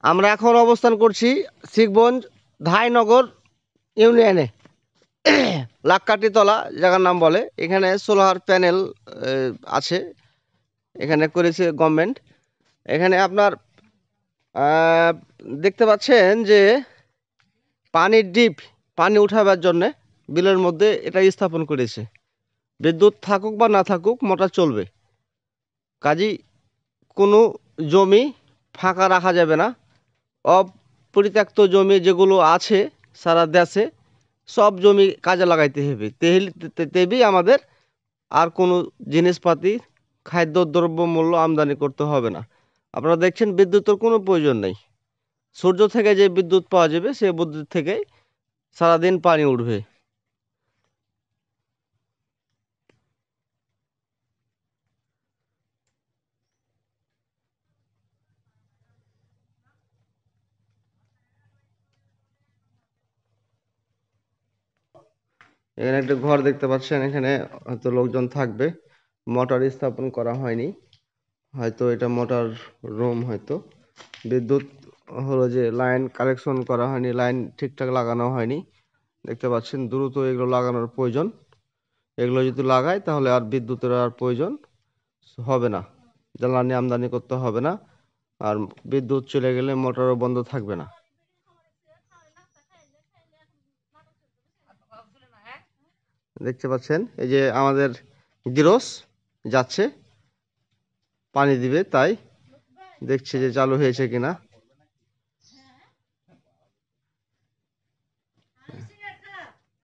আমরা এখন অবস্থান করছি শিখগঞ্জ ধাইনগর ইউনিয়নে লাক্কাটিতলা জায়গার নাম বলে। এখানে সোলার প্যানেল আছে, এখানে করেছে গভর্নমেন্ট। এখানে আপনার দেখতে পাচ্ছেন যে পানির ডিপ, পানি উঠাবার জন্য বিলের মধ্যে এটা স্থাপন করেছে। বিদ্যুৎ থাকুক বা না থাকুক মোটর চলবে। কাজেই কোনো জমি ফাঁকা রাখা যাবে না। অপরিত্যক্ত জমি যেগুলো আছে সারা দেশে সব জমি কাজে লাগাইতে হবে, তেবেই আমাদের আর কোনো জিনিসপাতি খাদ্য দ্রব্য মূল্য আমদানি করতে হবে না। আপনারা দেখছেন বিদ্যুতের কোনো প্রয়োজন নেই। সূর্য থেকে যে বিদ্যুৎ পাওয়া যাবে সেই বিদ্যুৎ থেকেই সারাদিন পানি উঠবে। এখানে একটা ঘর দেখতে পাচ্ছেন, এখানে হয়তো লোকজন থাকবে। মোটর স্থাপন করা হয়নি, হয়তো এটা মোটর রুম। হয়তো বিদ্যুৎ হলো যে লাইন কালেকশন করা হয়নি, লাইন ঠিকঠাক লাগানো হয়নি। দেখতে পাচ্ছেন দ্রুত এগুলো লাগানোর প্রয়োজন। এগুলো যদি লাগায় তাহলে আর বিদ্যুতের আর প্রয়োজন হবে না, জ্বালানি আমদানি করতে হবে না। আর বিদ্যুৎ চলে গেলে মোটরও বন্ধ থাকবে না। দেখতে পাচ্ছেন এই যে আমাদের গিরস যাচ্ছে পানি দিবে, তাই দেখছে যে চালু হয়েছে কিনা।